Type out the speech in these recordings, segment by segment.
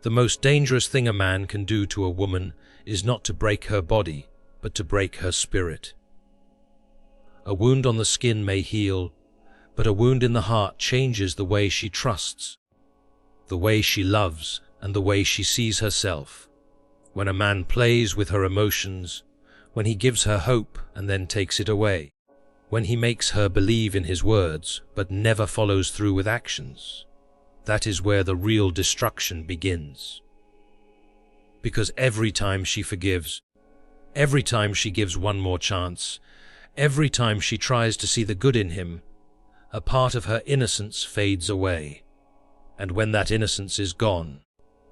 The most dangerous thing a man can do to a woman is not to break her body, but to break her spirit. A wound on the skin may heal, but a wound in the heart changes the way she trusts, the way she loves, and the way she sees herself. When a man plays with her emotions, when he gives her hope and then takes it away, when he makes her believe in his words but never follows through with actions, that is where the real destruction begins. Because every time she forgives, every time she gives one more chance, every time she tries to see the good in him, a part of her innocence fades away. And when that innocence is gone,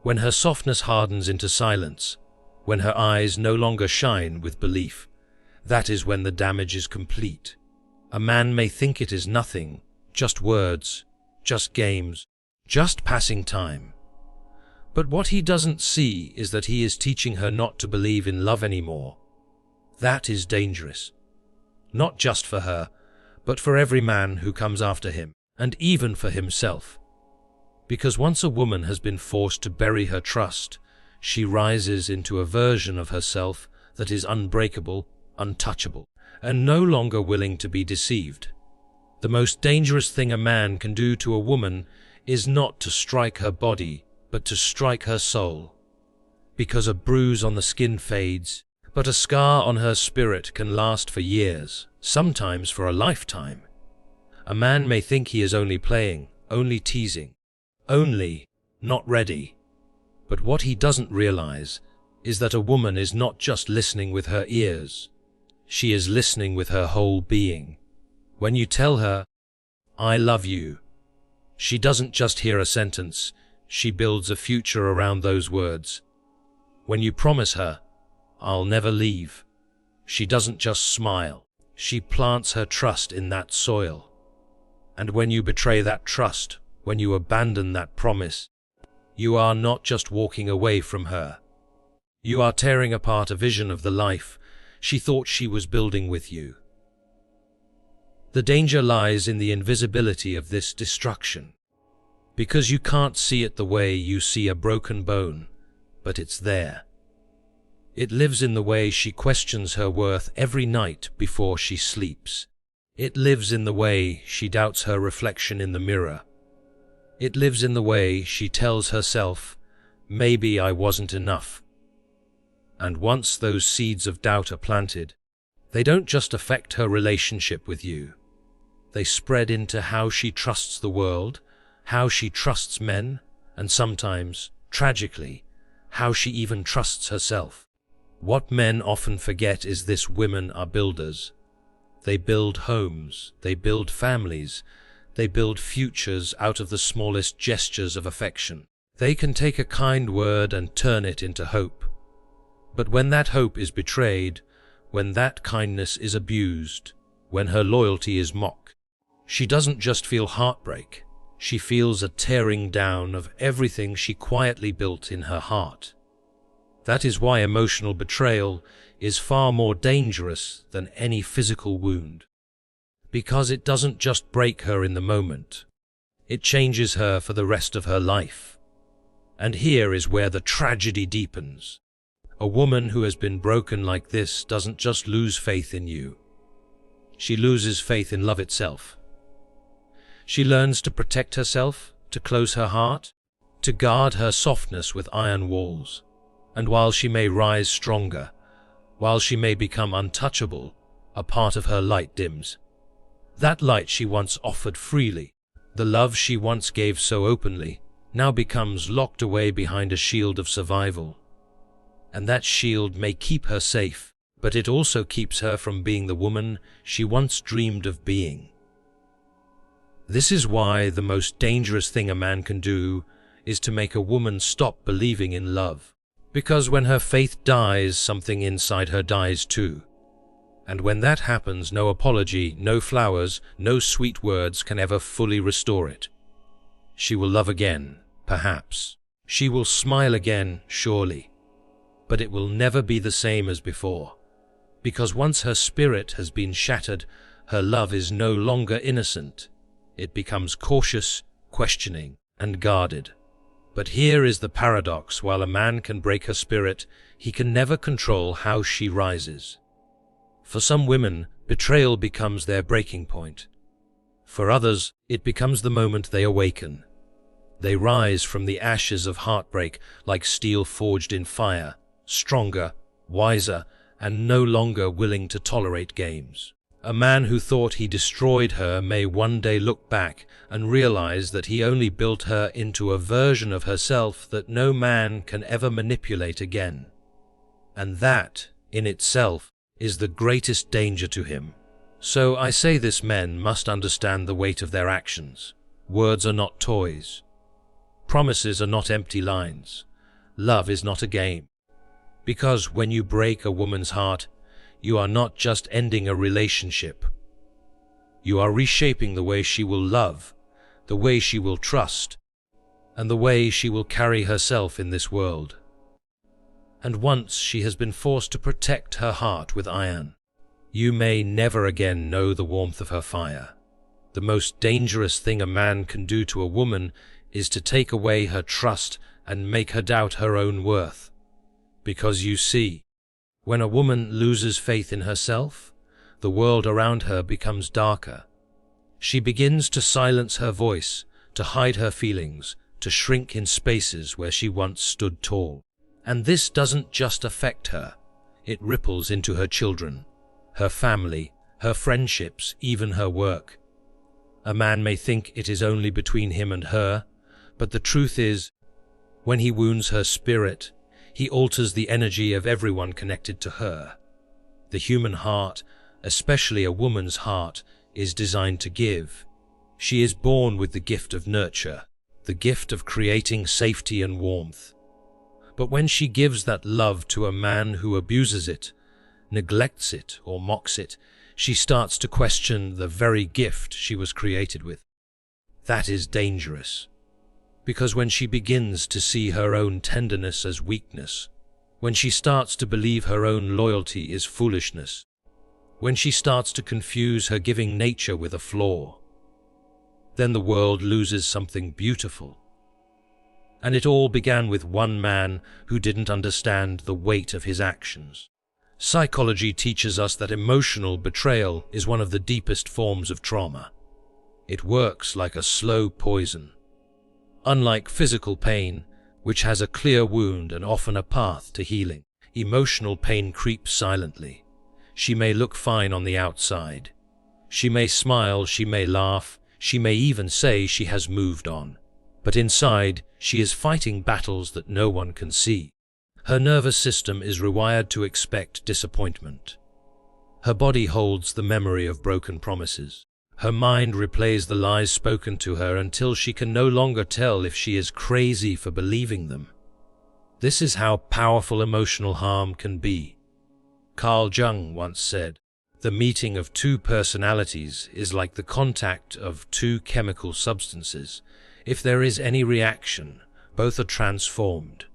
when her softness hardens into silence, when her eyes no longer shine with belief, that is when the damage is complete. A man may think it is nothing, just words, just games, just passing time. But what he doesn't see is that he is teaching her not to believe in love anymore. That is dangerous. Not just for her, but for every man who comes after him, and even for himself. Because once a woman has been forced to bury her trust, she rises into a version of herself that is unbreakable, untouchable, and no longer willing to be deceived. The most dangerous thing a man can do to a woman is not to strike her body, but to strike her soul. Because a bruise on the skin fades, but a scar on her spirit can last for years, sometimes for a lifetime. A man may think he is only playing, only teasing, only not ready. But what he doesn't realize is that a woman is not just listening with her ears. She is listening with her whole being. When you tell her, "I love you," she doesn't just hear a sentence, she builds a future around those words. When you promise her, "I'll never leave," she doesn't just smile, she plants her trust in that soil. And when you betray that trust, when you abandon that promise, you are not just walking away from her. You are tearing apart a vision of the life she thought she was building with you. The danger lies in the invisibility of this destruction. Because you can't see it the way you see a broken bone, but it's there. It lives in the way she questions her worth every night before she sleeps. It lives in the way she doubts her reflection in the mirror. It lives in the way she tells herself, "Maybe I wasn't enough." And once those seeds of doubt are planted, they don't just affect her relationship with you. They spread into how she trusts the world, how she trusts men, and sometimes, tragically, how she even trusts herself. What men often forget is this: women are builders. They build homes, they build families, they build futures out of the smallest gestures of affection. They can take a kind word and turn it into hope. But when that hope is betrayed, when that kindness is abused, when her loyalty is mocked, she doesn't just feel heartbreak, she feels a tearing down of everything she quietly built in her heart. That is why emotional betrayal is far more dangerous than any physical wound. Because it doesn't just break her in the moment, it changes her for the rest of her life. And here is where the tragedy deepens. A woman who has been broken like this doesn't just lose faith in you. She loses faith in love itself. She learns to protect herself, to close her heart, to guard her softness with iron walls. And while she may rise stronger, while she may become untouchable, a part of her light dims. That light she once offered freely, the love she once gave so openly, now becomes locked away behind a shield of survival. And that shield may keep her safe, but it also keeps her from being the woman she once dreamed of being. This is why the most dangerous thing a man can do is to make a woman stop believing in love. Because when her faith dies, something inside her dies too. And when that happens, no apology, no flowers, no sweet words can ever fully restore it. She will love again, perhaps. She will smile again, surely. But it will never be the same as before. Because once her spirit has been shattered, her love is no longer innocent. It becomes cautious, questioning, and guarded. But here is the paradox: while a man can break her spirit, he can never control how she rises. For some women, betrayal becomes their breaking point. For others, it becomes the moment they awaken. They rise from the ashes of heartbreak like steel forged in fire, stronger, wiser, and no longer willing to tolerate games. A man who thought he destroyed her may one day look back and realize that he only built her into a version of herself that no man can ever manipulate again. And that, in itself, is the greatest danger to him. So I say this: men must understand the weight of their actions. Words are not toys. Promises are not empty lines. Love is not a game. Because when you break a woman's heart, you are not just ending a relationship. You are reshaping the way she will love, the way she will trust, and the way she will carry herself in this world. And once she has been forced to protect her heart with iron, you may never again know the warmth of her fire. The most dangerous thing a man can do to a woman is to take away her trust and make her doubt her own worth. Because you see, when a woman loses faith in herself, the world around her becomes darker. She begins to silence her voice, to hide her feelings, to shrink in spaces where she once stood tall. And this doesn't just affect her, it ripples into her children, her family, her friendships, even her work. A man may think it is only between him and her, but the truth is, when he wounds her spirit, he alters the energy of everyone connected to her. The human heart, especially a woman's heart, is designed to give. She is born with the gift of nurture, the gift of creating safety and warmth. But when she gives that love to a man who abuses it, neglects it, or mocks it, she starts to question the very gift she was created with. That is dangerous. Because when she begins to see her own tenderness as weakness, when she starts to believe her own loyalty is foolishness, when she starts to confuse her giving nature with a flaw, then the world loses something beautiful. And it all began with one man who didn't understand the weight of his actions. Psychology teaches us that emotional betrayal is one of the deepest forms of trauma. It works like a slow poison. Unlike physical pain, which has a clear wound and often a path to healing, emotional pain creeps silently. She may look fine on the outside. She may smile, she may laugh, she may even say she has moved on. But inside, she is fighting battles that no one can see. Her nervous system is rewired to expect disappointment. Her body holds the memory of broken promises. Her mind replays the lies spoken to her until she can no longer tell if she is crazy for believing them. This is how powerful emotional harm can be. Carl Jung once said, "The meeting of two personalities is like the contact of two chemical substances. If there is any reaction, both are transformed."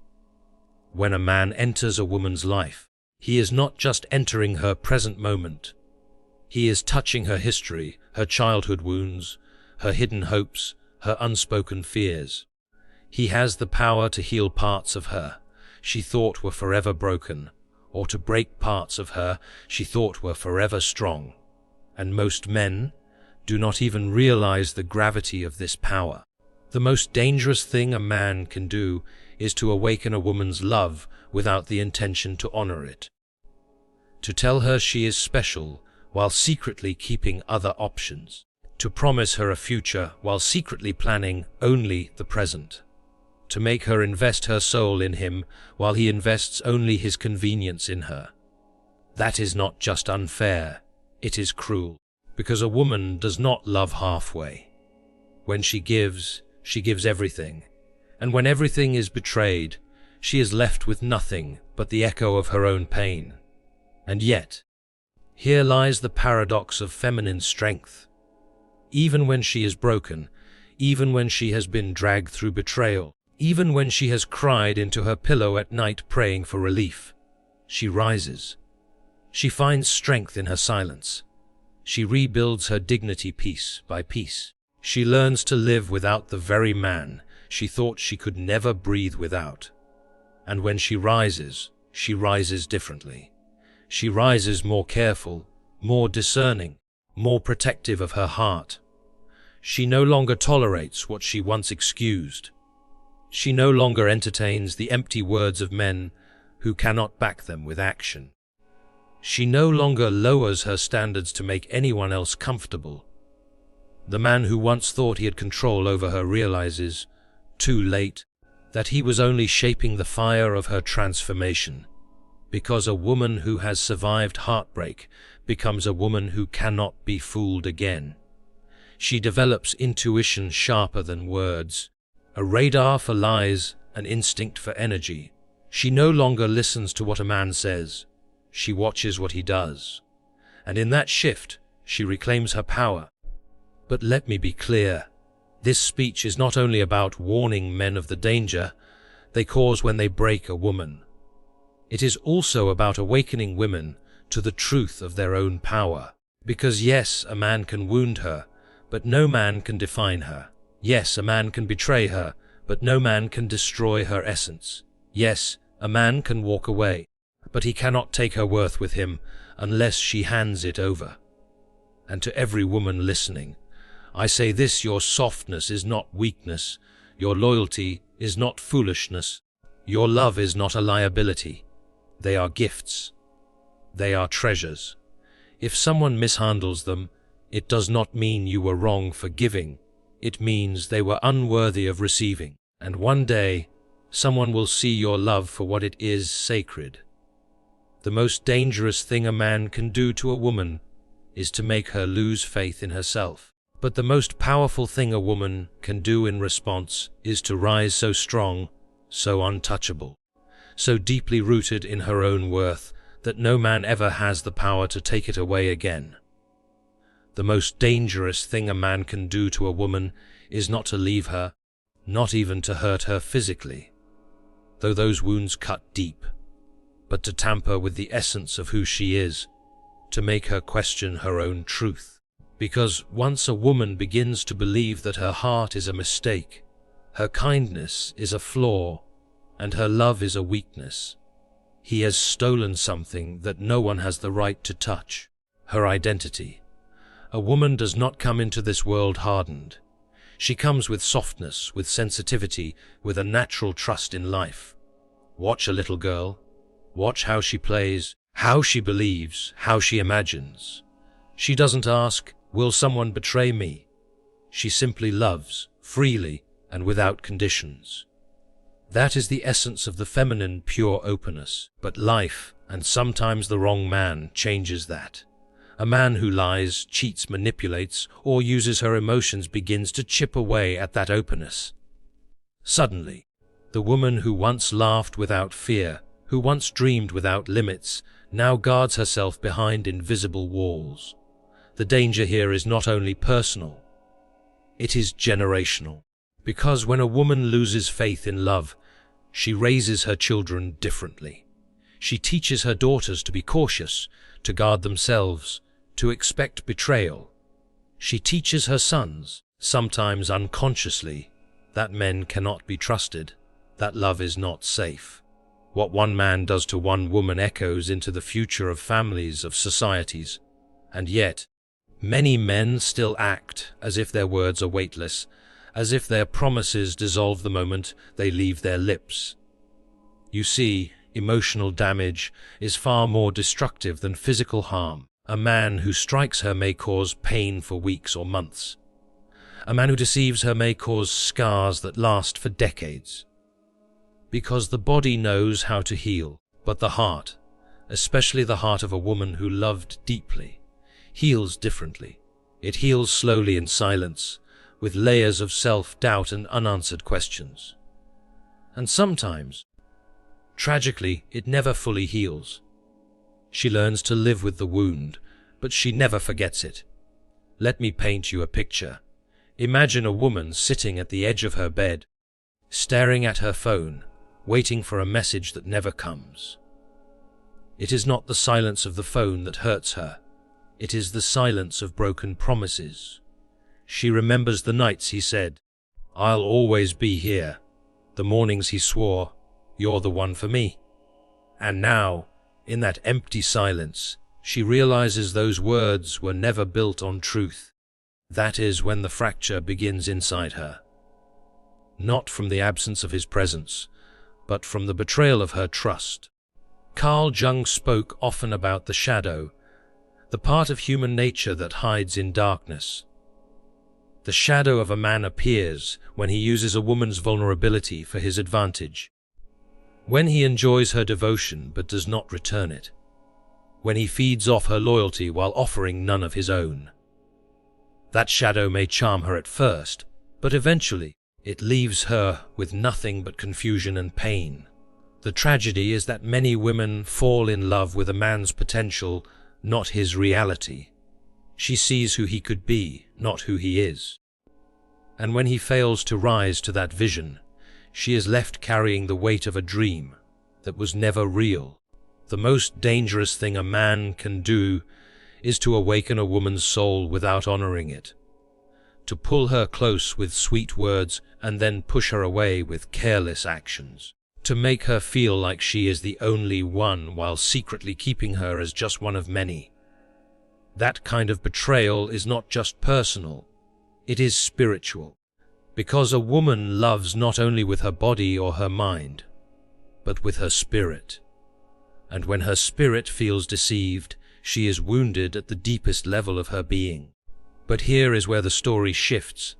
When a man enters a woman's life, he is not just entering her present moment. He is touching her history, her childhood wounds, her hidden hopes, her unspoken fears. He has the power to heal parts of her she thought were forever broken, or to break parts of her she thought were forever strong. And most men do not even realize the gravity of this power. The most dangerous thing a man can do is to awaken a woman's love without the intention to honor it. To tell her she is special while secretly keeping other options. To promise her a future while secretly planning only the present. To make her invest her soul in him while he invests only his convenience in her. That is not just unfair, it is cruel. Because a woman does not love halfway. When she gives everything. And when everything is betrayed, she is left with nothing but the echo of her own pain. And yet, here lies the paradox of feminine strength. Even when she is broken, even when she has been dragged through betrayal, even when she has cried into her pillow at night praying for relief, she rises. She finds strength in her silence. She rebuilds her dignity piece by piece. She learns to live without the very man she thought she could never breathe without. And when she rises differently. She rises more careful, more discerning, more protective of her heart. She no longer tolerates what she once excused. She no longer entertains the empty words of men who cannot back them with action. She no longer lowers her standards to make anyone else comfortable. The man who once thought he had control over her realizes, too late, that he was only shaping the fire of her transformation, because a woman who has survived heartbreak becomes a woman who cannot be fooled again. She develops intuition sharper than words, a radar for lies, an instinct for energy. She no longer listens to what a man says, she watches what he does. And in that shift, she reclaims her power. But let me be clear, this speech is not only about warning men of the danger they cause when they break a woman. It is also about awakening women to the truth of their own power. Because yes, a man can wound her, but no man can define her. Yes, a man can betray her, but no man can destroy her essence. Yes, a man can walk away, but he cannot take her worth with him unless she hands it over. And to every woman listening, I say this: your softness is not weakness, your loyalty is not foolishness, your love is not a liability. They are gifts. They are treasures. If someone mishandles them, it does not mean you were wrong for giving. It means they were unworthy of receiving. And one day, someone will see your love for what it is: sacred. The most dangerous thing a man can do to a woman is to make her lose faith in herself. But the most powerful thing a woman can do in response is to rise so strong, so untouchable, so deeply rooted in her own worth that no man ever has the power to take it away again. The most dangerous thing a man can do to a woman is not to leave her, not even to hurt her physically, though those wounds cut deep, but to tamper with the essence of who she is, to make her question her own truth. Because once a woman begins to believe that her heart is a mistake, her kindness is a flaw, and her love is a weakness, he has stolen something that no one has the right to touch: her identity. A woman does not come into this world hardened. She comes with softness, with sensitivity, with a natural trust in life. Watch a little girl. Watch how she plays, how she believes, how she imagines. She doesn't ask, "Will someone betray me?" She simply loves, freely and without conditions. That is the essence of the feminine pure openness. But life, and sometimes the wrong man, changes that. A man who lies, cheats, manipulates, or uses her emotions begins to chip away at that openness. Suddenly, the woman who once laughed without fear, who once dreamed without limits, now guards herself behind invisible walls. The danger here is not only personal, it is generational. Because when a woman loses faith in love, she raises her children differently. She teaches her daughters to be cautious, to guard themselves, to expect betrayal. She teaches her sons, sometimes unconsciously, that men cannot be trusted, that love is not safe. What one man does to one woman echoes into the future of families, of societies. And yet, many men still act as if their words are weightless, as if their promises dissolve the moment they leave their lips. You see, emotional damage is far more destructive than physical harm. A man who strikes her may cause pain for weeks or months. A man who deceives her may cause scars that last for decades. Because the body knows how to heal, but the heart, especially the heart of a woman who loved deeply, heals differently. It heals slowly in silence, with layers of self-doubt and unanswered questions. And sometimes, tragically, it never fully heals. She learns to live with the wound, but she never forgets it. Let me paint you a picture. Imagine a woman sitting at the edge of her bed, staring at her phone, waiting for a message that never comes. It is not the silence of the phone that hurts her. It is the silence of broken promises. She remembers the nights he said, I'll always be here. The mornings he swore, you're the one for me. And now, in that empty silence, she realizes those words were never built on truth. That is when the fracture begins inside her. Not from the absence of his presence, but from the betrayal of her trust. Carl Jung spoke often about the shadow, the part of human nature that hides in darkness. The shadow of a man appears when he uses a woman's vulnerability for his advantage. When he enjoys her devotion but does not return it. When he feeds off her loyalty while offering none of his own. That shadow may charm her at first, but eventually it leaves her with nothing but confusion and pain. The tragedy is that many women fall in love with a man's potential, not his reality. She sees who he could be, not who he is. And when he fails to rise to that vision, she is left carrying the weight of a dream that was never real. The most dangerous thing a man can do is to awaken a woman's soul without honoring it. To pull her close with sweet words and then push her away with careless actions. To make her feel like she is the only one while secretly keeping her as just one of many. That kind of betrayal is not just personal, it is spiritual. Because a woman loves not only with her body or her mind, but with her spirit. And when her spirit feels deceived, she is wounded at the deepest level of her being. But here is where the story shifts.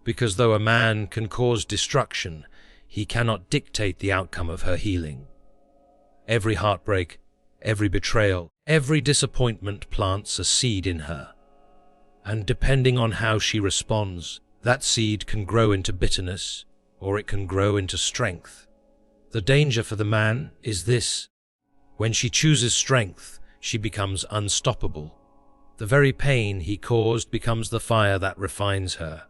Because though a man can cause destruction, he cannot dictate the outcome of her healing. Every heartbreak, every betrayal, every disappointment plants a seed in her. And depending on how she responds, that seed can grow into bitterness, or it can grow into strength. The danger for the man is this. When she chooses strength, she becomes unstoppable. The very pain he caused becomes the fire that refines her.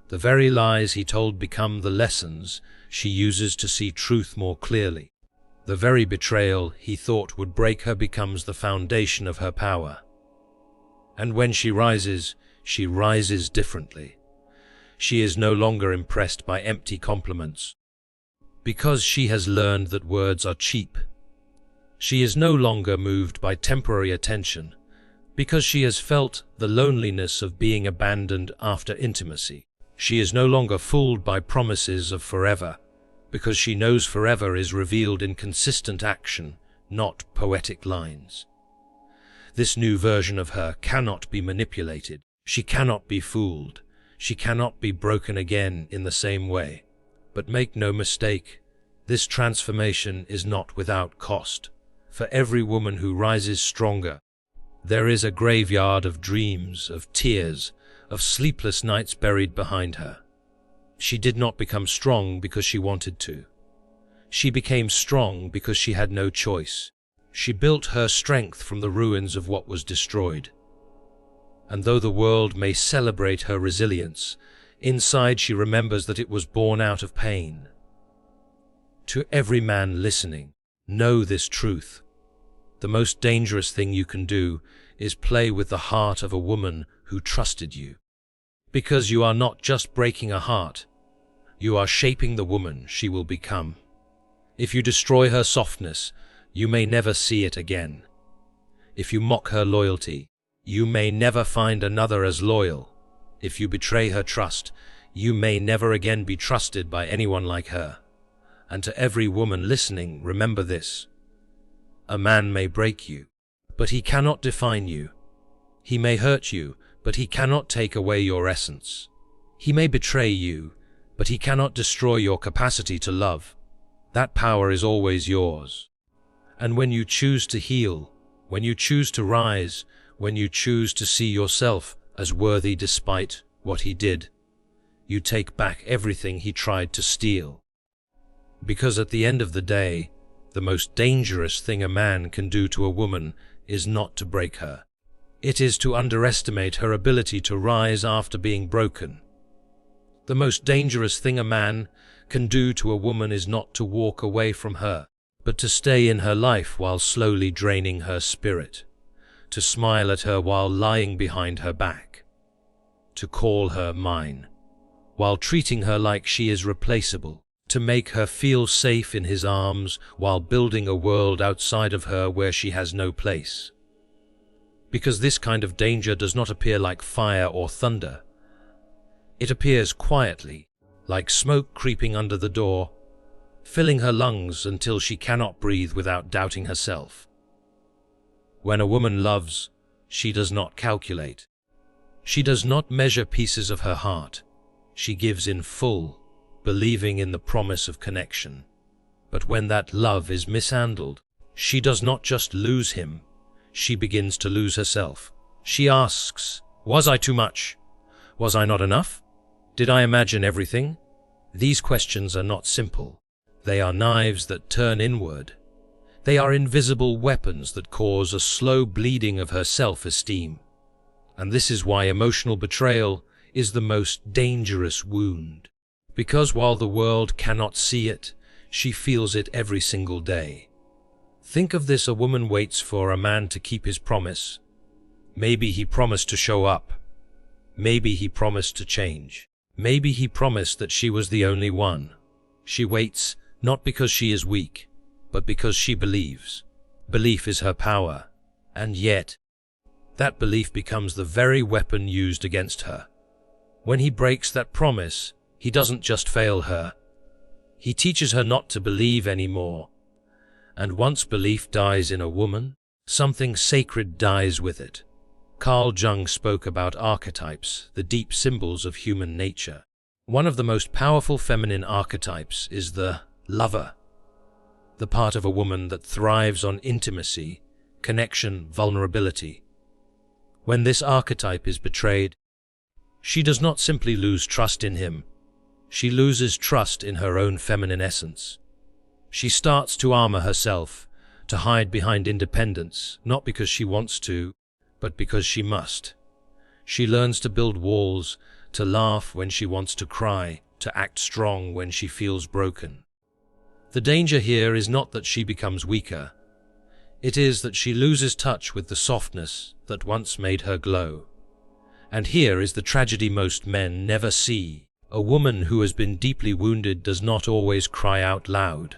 The very lies he told become the lessons she uses to see truth more clearly. The very betrayal he thought would break her becomes the foundation of her power. And when she rises differently. She is no longer impressed by empty compliments. Because she has learned that words are cheap. She is no longer moved by temporary attention, because she has felt the loneliness of being abandoned after intimacy. She is no longer fooled by promises of forever, because she knows forever is revealed in consistent action, not poetic lines. This new version of her cannot be manipulated. She cannot be fooled. She cannot be broken again in the same way. But make no mistake, this transformation is not without cost. For every woman who rises stronger, there is a graveyard of dreams, of tears, of sleepless nights buried behind her. She did not become strong because she wanted to. She became strong because she had no choice. She built her strength from the ruins of what was destroyed. And though the world may celebrate her resilience, inside she remembers that it was born out of pain. To every man listening, know this truth. The most dangerous thing you can do is play with the heart of a woman who trusted you. Because you are not just breaking a heart, you are shaping the woman she will become. If you destroy her softness, you may never see it again. If you mock her loyalty, you may never find another as loyal. If you betray her trust, you may never again be trusted by anyone like her. And to every woman listening, remember this. A man may break you, but he cannot define you. He may hurt you, but he cannot take away your essence. He may betray you, but he cannot destroy your capacity to love. That power is always yours. And when you choose to heal, when you choose to rise, when you choose to see yourself as worthy despite what he did, you take back everything he tried to steal. Because at the end of the day, the most dangerous thing a man can do to a woman is not to break her. It is to underestimate her ability to rise after being broken. The most dangerous thing a man can do to a woman is not to walk away from her, but to stay in her life while slowly draining her spirit, to smile at her while lying behind her back, to call her mine, while treating her like she is replaceable, to make her feel safe in his arms while building a world outside of her where she has no place. Because this kind of danger does not appear like fire or thunder. It appears quietly, like smoke creeping under the door, filling her lungs until she cannot breathe without doubting herself. When a woman loves, she does not calculate. She does not measure pieces of her heart. She gives in full, believing in the promise of connection. But when that love is mishandled, she does not just lose him, she begins to lose herself. She asks, "Was I too much? Was I not enough? Did I imagine everything?" These questions are not simple. They are knives that turn inward. They are invisible weapons that cause a slow bleeding of her self-esteem. And this is why emotional betrayal is the most dangerous wound. Because while the world cannot see it, she feels it every single day. Think of this: a woman waits for a man to keep his promise. Maybe he promised to show up. Maybe he promised to change. Maybe he promised that she was the only one. She waits, not because she is weak, but because she believes. Belief is her power, and yet, that belief becomes the very weapon used against her. When he breaks that promise, he doesn't just fail her. He teaches her not to believe anymore. And once belief dies in a woman, something sacred dies with it. Carl Jung spoke about archetypes, the deep symbols of human nature. One of the most powerful feminine archetypes is the lover, the part of a woman that thrives on intimacy, connection, vulnerability. When this archetype is betrayed, she does not simply lose trust in him. She loses trust in her own feminine essence. She starts to armor herself, to hide behind independence, not because she wants to, but because she must. She learns to build walls, to laugh when she wants to cry, to act strong when she feels broken. The danger here is not that she becomes weaker. It is that she loses touch with the softness that once made her glow. And here is the tragedy most men never see. A woman who has been deeply wounded does not always cry out loud.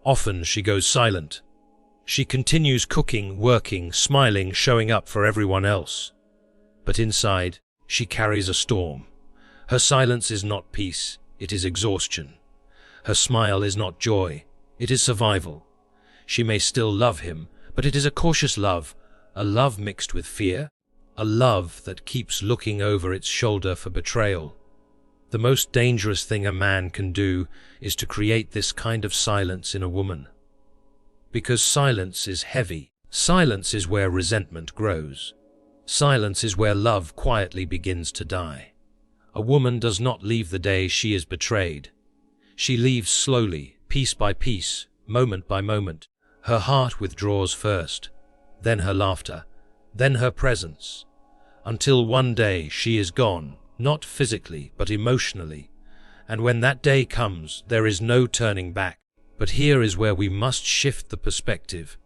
Often she goes silent. She continues cooking, working, smiling, showing up for everyone else. But inside, she carries a storm. Her silence is not peace, it is exhaustion. Her smile is not joy, it is survival. She may still love him, but it is a cautious love, a love mixed with fear, a love that keeps looking over its shoulder for betrayal. The most dangerous thing a man can do is to create this kind of silence in a woman. Because silence is heavy. Silence is where resentment grows. Silence is where love quietly begins to die. A woman does not leave the day she is betrayed. She leaves slowly, piece by piece, moment by moment. Her heart withdraws first, then her laughter, then her presence, until one day she is gone, not physically, but emotionally. And when that day comes, there is no turning back. But here is where we must shift the perspective,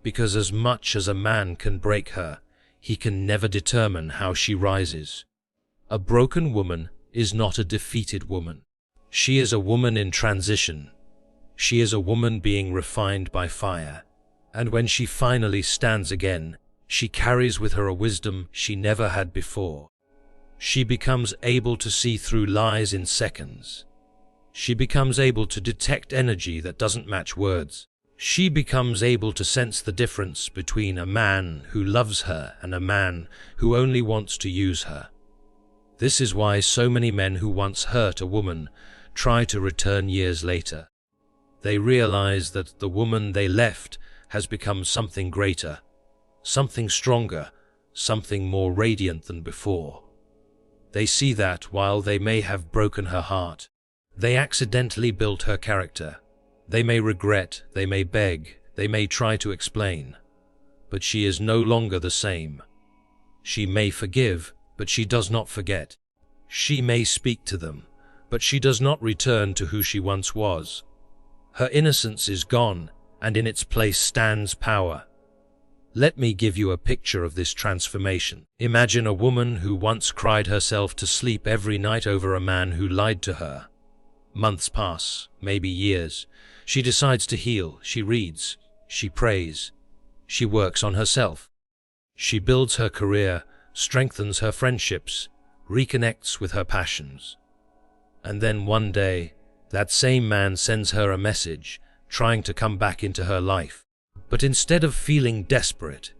because as much as a man can break her, he can never determine how she rises. A broken woman is not a defeated woman. She is a woman in transition. She is a woman being refined by fire. And when she finally stands again, she carries with her a wisdom she never had before. She becomes able to see through lies in seconds. She becomes able to detect energy that doesn't match words. She becomes able to sense the difference between a man who loves her and a man who only wants to use her. This is why so many men who once hurt a woman try to return years later. They realize that the woman they left has become something greater, something stronger, something more radiant than before. They see that while they may have broken her heart, they accidentally built her character. They may regret, they may beg, they may try to explain, but she is no longer the same. She may forgive, but she does not forget. She may speak to them, but she does not return to who she once was. Her innocence is gone, and in its place stands power. Let me give you a picture of this transformation. Imagine a woman who once cried herself to sleep every night over a man who lied to her. Months pass, maybe years. She decides to heal. She reads. She prays. She works on herself. She builds her career, strengthens her friendships, reconnects with her passions. And then one day, that same man sends her a message, trying to come back into her life. But instead of feeling desperate,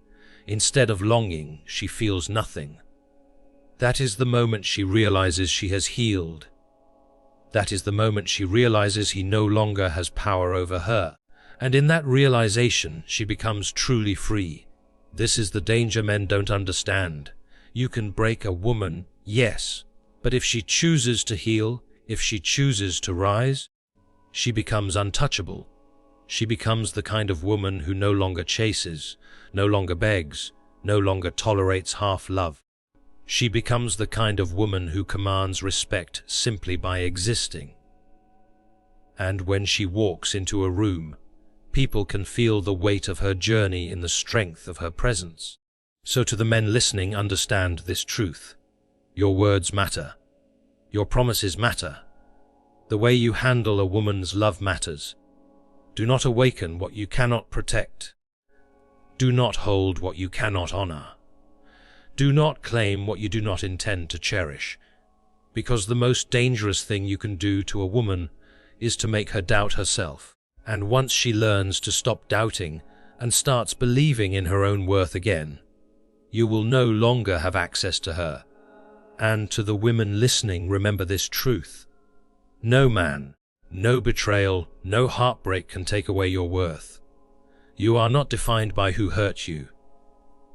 instead of longing, she feels nothing. That is the moment she realizes she has healed. That is the moment she realizes he no longer has power over her. And in that realization, she becomes truly free. This is the danger men don't understand. You can break a woman, yes, but if she chooses to heal, if she chooses to rise, she becomes untouchable. She becomes the kind of woman who no longer chases, no longer begs, no longer tolerates half-love. She becomes the kind of woman who commands respect simply by existing. And when she walks into a room, people can feel the weight of her journey in the strength of her presence. So to the men listening, understand this truth. Your words matter. Your promises matter. The way you handle a woman's love matters. Do not awaken what you cannot protect. Do not hold what you cannot honor. Do not claim what you do not intend to cherish, because the most dangerous thing you can do to a woman is to make her doubt herself. And once she learns to stop doubting and starts believing in her own worth again, you will no longer have access to her. And to the women listening, remember this truth. No man, no betrayal, no heartbreak can take away your worth. You are not defined by who hurt you.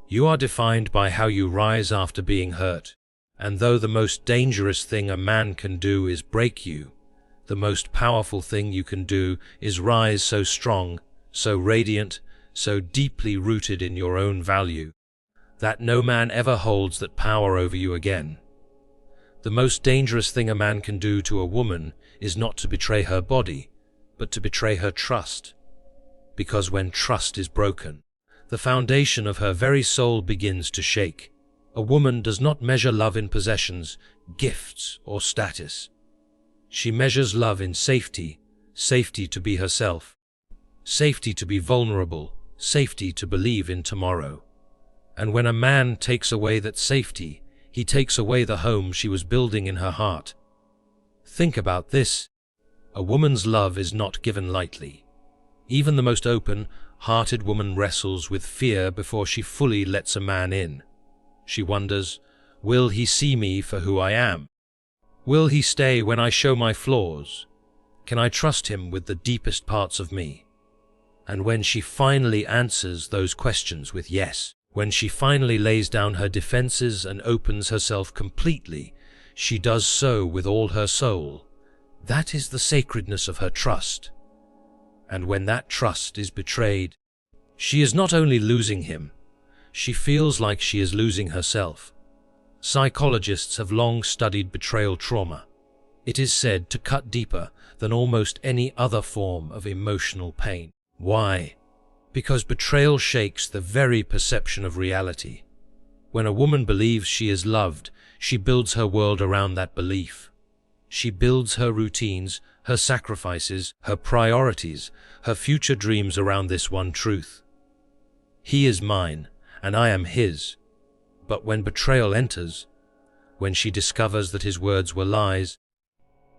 You are defined by how you rise after being hurt. And though the most dangerous thing a man can do is break you, the most powerful thing you can do is rise so strong, so radiant, so deeply rooted in your own value, that no man ever holds that power over you again. The most dangerous thing a man can do to a woman is not to betray her body, but to betray her trust. Because when trust is broken, the foundation of her very soul begins to shake. A woman does not measure love in possessions, gifts, or status. She measures love in safety, safety to be herself, safety to be vulnerable, safety to believe in tomorrow. And when a man takes away that safety, he takes away the home she was building in her heart. Think about this. A woman's love is not given lightly. Even the most open-hearted woman wrestles with fear before she fully lets a man in. She wonders, will he see me for who I am? Will he stay when I show my flaws? Can I trust him with the deepest parts of me? And when she finally answers those questions with yes, when she finally lays down her defenses and opens herself completely, she does so with all her soul. That is the sacredness of her trust. And when that trust is betrayed, she is not only losing him, she feels like she is losing herself. Psychologists have long studied betrayal trauma. It is said to cut deeper than almost any other form of emotional pain. Why? Because betrayal shakes the very perception of reality. When a woman believes she is loved, she builds her world around that belief. She builds her routines, her sacrifices, her priorities, her future dreams around this one truth. He is mine, and I am his. But when betrayal enters, when she discovers that his words were lies,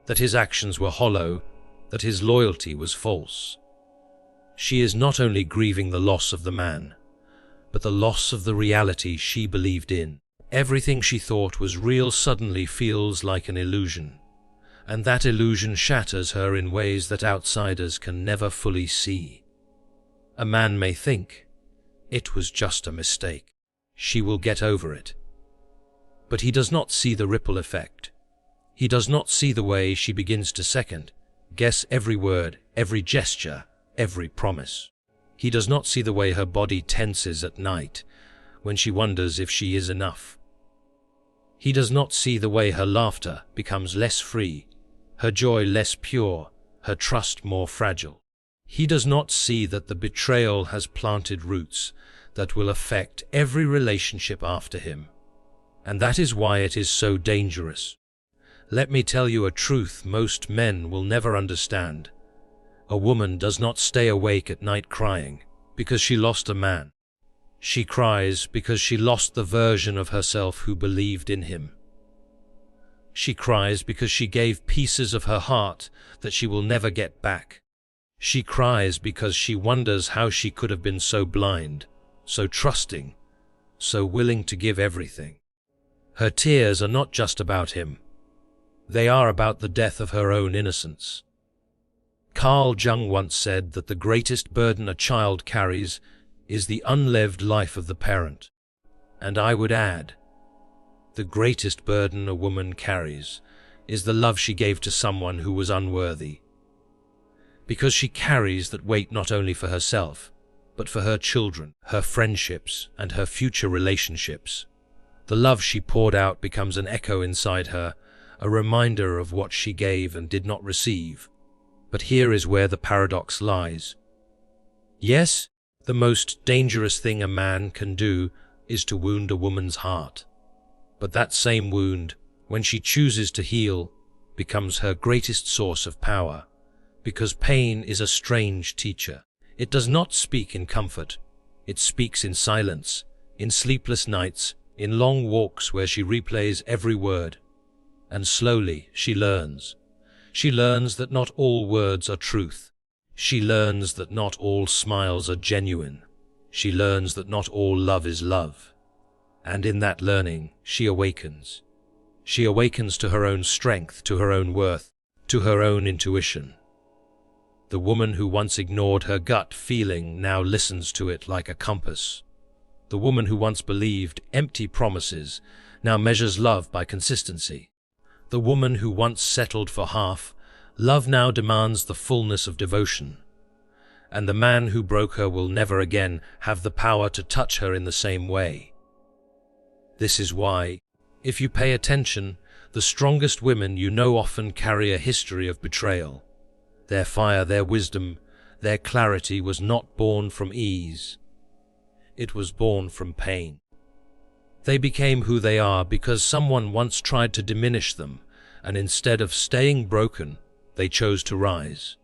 that his actions were hollow, that his loyalty was false, she is not only grieving the loss of the man, but the loss of the reality she believed in. Everything she thought was real suddenly feels like an illusion, and that illusion shatters her in ways that outsiders can never fully see. A man may think, it was just a mistake. She will get over it. But he does not see the ripple effect. He does not see the way she begins to second guess every word, every gesture, every promise. He does not see the way her body tenses at night when she wonders if she is enough. He does not see the way her laughter becomes less free, her joy less pure, her trust more fragile. He does not see that the betrayal has planted roots that will affect every relationship after him. And that is why it is so dangerous. Let me tell you a truth most men will never understand. A woman does not stay awake at night crying because she lost a man. She cries because she lost the version of herself who believed in him. She cries because she gave pieces of her heart that she will never get back. She cries because she wonders how she could have been so blind, so trusting, so willing to give everything. Her tears are not just about him. They are about the death of her own innocence. Carl Jung once said that the greatest burden a child carries is the unlived life of the parent. And I would add, the greatest burden a woman carries is the love she gave to someone who was unworthy. Because she carries that weight not only for herself, but for her children, her friendships, and her future relationships. The love she poured out becomes an echo inside her, a reminder of what she gave and did not receive. But here is where the paradox lies. Yes, the most dangerous thing a man can do is to wound a woman's heart. But that same wound, when she chooses to heal, becomes her greatest source of power. Because pain is a strange teacher. It does not speak in comfort. It speaks in silence, in sleepless nights, in long walks where she replays every word. And slowly she learns. She learns that not all words are truth. She learns that not all smiles are genuine. She learns that not all love is love. And in that learning, she awakens. She awakens to her own strength, to her own worth, to her own intuition. The woman who once ignored her gut feeling now listens to it like a compass. The woman who once believed empty promises now measures love by consistency. The woman who once settled for half, love now demands the fullness of devotion. And the man who broke her will never again have the power to touch her in the same way. This is why, if you pay attention, the strongest women you know often carry a history of betrayal. Their fire, their wisdom, their clarity was not born from ease. It was born from pain. They became who they are because someone once tried to diminish them, and instead of staying broken, they chose to rise.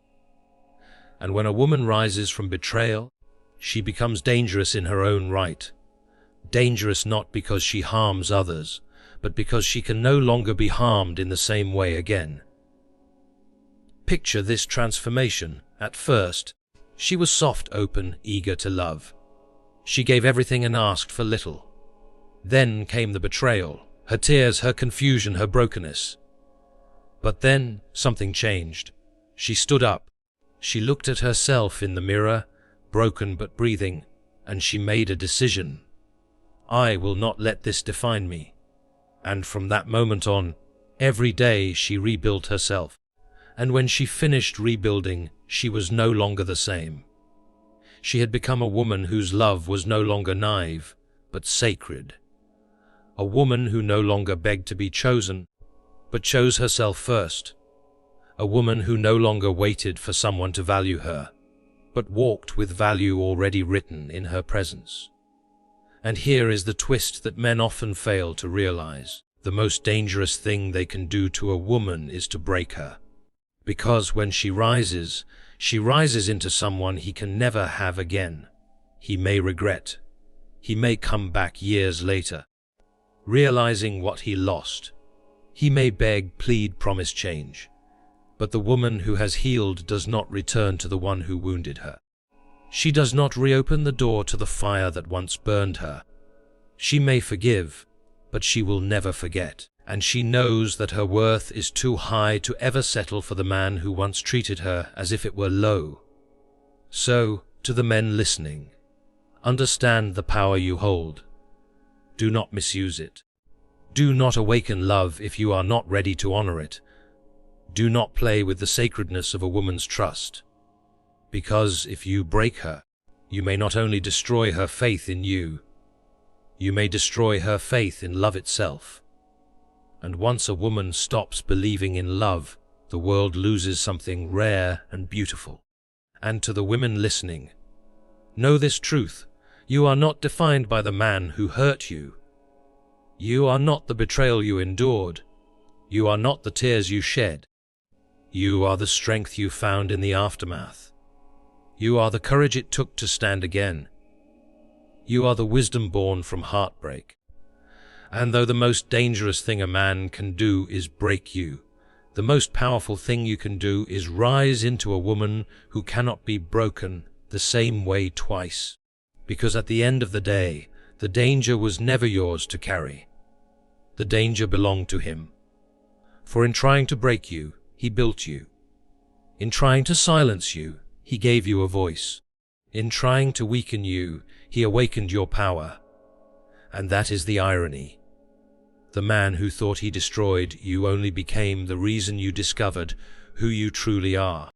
And when a woman rises from betrayal, she becomes dangerous in her own right. Dangerous not because she harms others, but because she can no longer be harmed in the same way again. Picture this transformation. At first, she was soft, open, eager to love. She gave everything and asked for little. Then came the betrayal, her tears, her confusion, her brokenness. But then something changed. She stood up. She looked at herself in the mirror, broken but breathing, and she made a decision. I will not let this define me. And from that moment on, every day she rebuilt herself. And when she finished rebuilding, she was no longer the same. She had become a woman whose love was no longer naive, but sacred. A woman who no longer begged to be chosen, but chose herself first. A woman who no longer waited for someone to value her, but walked with value already written in her presence. And here is the twist that men often fail to realize. The most dangerous thing they can do to a woman is to break her. Because when she rises into someone he can never have again. He may regret. He may come back years later, realizing what he lost. He may beg, plead, promise change. But the woman who has healed does not return to the one who wounded her. She does not reopen the door to the fire that once burned her. She may forgive, but she will never forget. And she knows that her worth is too high to ever settle for the man who once treated her as if it were low. So, to the men listening, understand the power you hold. Do not misuse it. Do not awaken love if you are not ready to honor it. Do not play with the sacredness of a woman's trust. Because if you break her, you may not only destroy her faith in you, you may destroy her faith in love itself. And once a woman stops believing in love, the world loses something rare and beautiful. and to the women listening. Know this truth: you are not defined by the man who hurt you. You are not the betrayal you endured. You are not the tears you shed. You are the strength you found in the aftermath. You are the courage it took to stand again. You are the wisdom born from heartbreak. And though the most dangerous thing a man can do is break you, the most powerful thing you can do is rise into a woman who cannot be broken the same way twice. Because at the end of the day, the danger was never yours to carry. The danger belonged to him. For in trying to break you, he built you. In trying to silence you, he gave you a voice. In trying to weaken you, he awakened your power. And that is the irony. The man who thought he destroyed you only became the reason you discovered who you truly are.